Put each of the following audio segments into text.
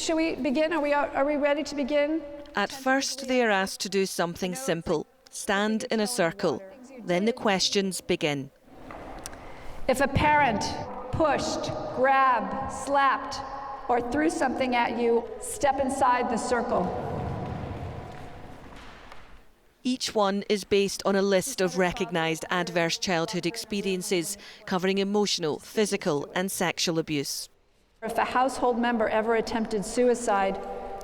Should we begin? Are we ready to begin? At first, they are asked to do something simple. Stand in a circle. Then the questions begin. If a parent pushed, grabbed, slapped, or threw something at you, step inside the circle. Each one is based on a list of recognised adverse childhood experiences covering emotional, physical and sexual abuse. If a household member ever attempted suicide,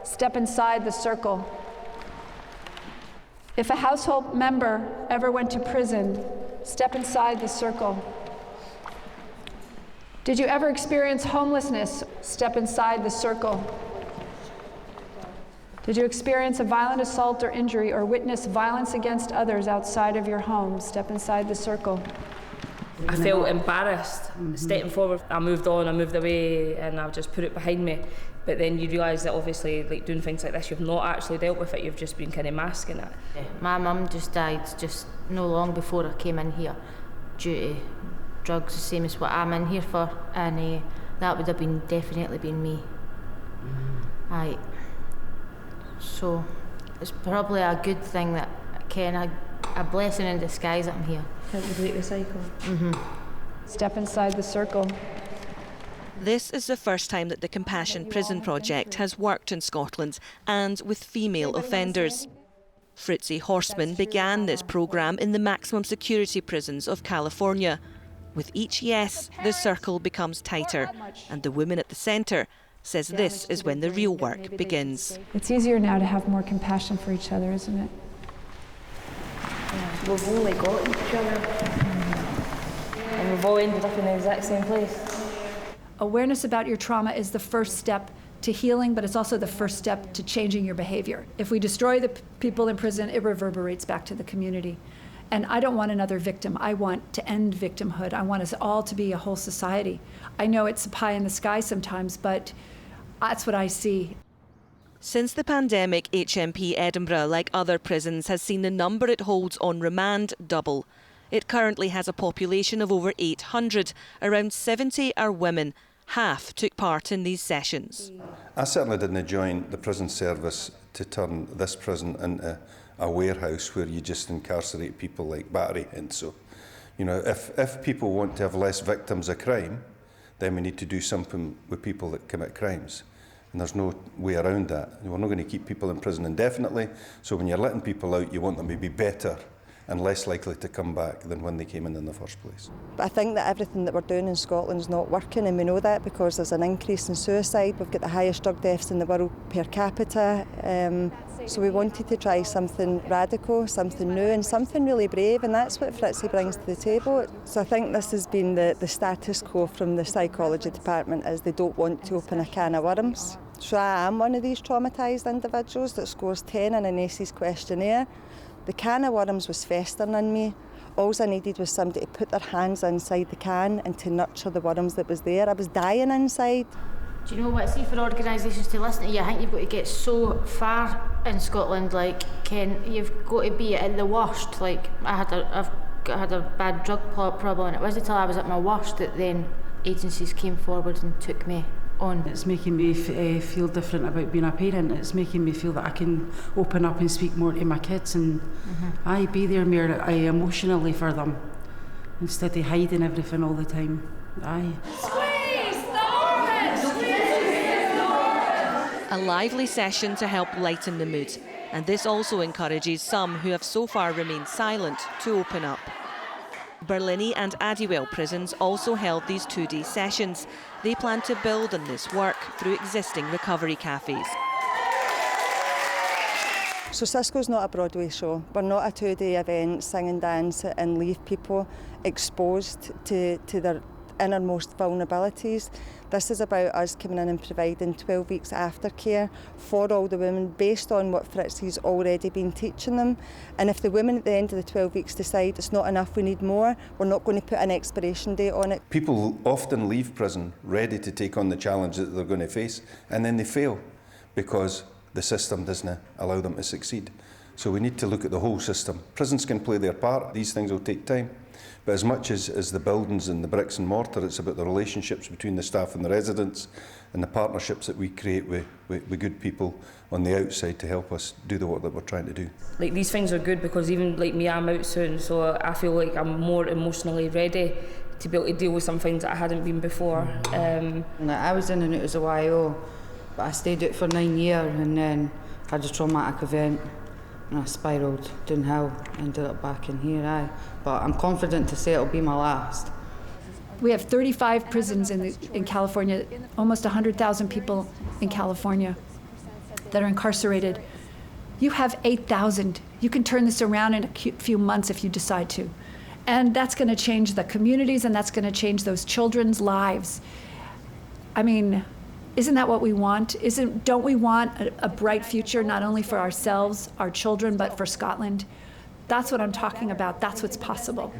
step inside the circle. If a household member ever went to prison, step inside the circle. Did you ever experience homelessness? Step inside the circle. Did you experience a violent assault or injury or witness violence against others outside of your home? Step inside the circle. I felt embarrassed stepping forward. I moved on, I moved away, and I just put it behind me. But then you realise that obviously, like doing things like this, you've not actually dealt with it, you've just been kind of masking it. My mum just died just no long before I came in here due to drugs, the same as what I'm in here for, and that would have definitely been me. Aye. So it's probably a good thing that a blessing in disguise that I'm here. Help you break the cycle. Step inside the circle. This is the first time that the Compassion Prison Project has worked in Scotland and with female offenders. Fritzi Horstman began this programme in the maximum security prisons of California. With each yes, the circle becomes tighter, and the woman at the centre says this is when the real work begins. It's easier now to have more compassion for each other, isn't it? Yeah, we've only got each other. And we've all ended up in the exact same place. Awareness about your trauma is the first step to healing, but it's also the first step to changing your behavior. If we destroy the people in prison, it reverberates back to the community. And I don't want another victim. I want to end victimhood. I want us all to be a whole society. I know it's a pie in the sky sometimes, but that's what I see. Since the pandemic, HMP Edinburgh, like other prisons, has seen the number it holds on remand double. It currently has a population of over 800. Around 70 are women. Half took part in these sessions. I certainly didn't join the prison service to turn this prison into a warehouse where you just incarcerate people like battery hens. So, you know, if people want to have less victims of crime, then we need to do something with people that commit crimes. And there's no way around that. We're not going to keep people in prison indefinitely. So when you're letting people out, you want them to be better and less likely to come back than when they came in the first place. I think that everything that we're doing in Scotland is not working, and we know that because there's an increase in suicide. We've got the highest drug deaths in the world per capita. So we wanted to try something radical, something new and something really brave, and that's what Fritzi brings to the table. So I think this has been the status quo from the psychology department, is they don't want to open a can of worms. So I am one of these traumatised individuals that scores 10 in an ACEs questionnaire. The can of worms was festering in me. All I needed was somebody to put their hands inside the can and to nurture the worms that was there. I was dying inside. Do you know what, see, for organisations to listen to you, I think you've got to get so far in Scotland, like, Ken, you've got to be at the worst. Like, I've had a bad drug problem, and it wasn't until I was at my worst that then agencies came forward and took me on. It's making me feel different about being a parent. It's making me feel that I can open up and speak more to my kids and I be there more emotionally for them instead of hiding everything all the time. A lively session to help lighten the mood, and this also encourages some who have so far remained silent to open up. Berlini and Addiewell prisons also held these 2-day sessions. They plan to build on this work through existing recovery cafes. So Cisco's not a Broadway show. We're not a 2-day event, sing and dance and leave people exposed to their innermost vulnerabilities. This is about us coming in and providing 12 weeks aftercare for all the women based on what Fritzi's already been teaching them. And if the women at the end of the 12 weeks decide it's not enough, we need more, we're not going to put an expiration date on it. People often leave prison ready to take on the challenge that they're going to face, and then they fail because the system doesn't allow them to succeed. So we need to look at the whole system. Prisons can play their part. These things will take time. But as much as the buildings and the bricks and mortar, it's about the relationships between the staff and the residents and the partnerships that we create with good people on the outside to help us do the work that we're trying to do. Like, these things are good because even like me, I'm out soon, so I feel like I'm more emotionally ready to be able to deal with some things that I hadn't been before. I was in and out as a YO, but I stayed out for 9 years and then had a traumatic event and I spiralled downhill, ended up back in here. But I'm confident to say it'll be my last. We have 35 prisons in California, almost 100,000 people in California that are incarcerated. You have 8,000. You can turn this around in a few months if you decide to. And that's going to change the communities, and that's going to change those children's lives. I mean, isn't that what we want? Don't we want a bright future, not only for ourselves, our children, but for Scotland? That's what I'm talking about. That's what's possible.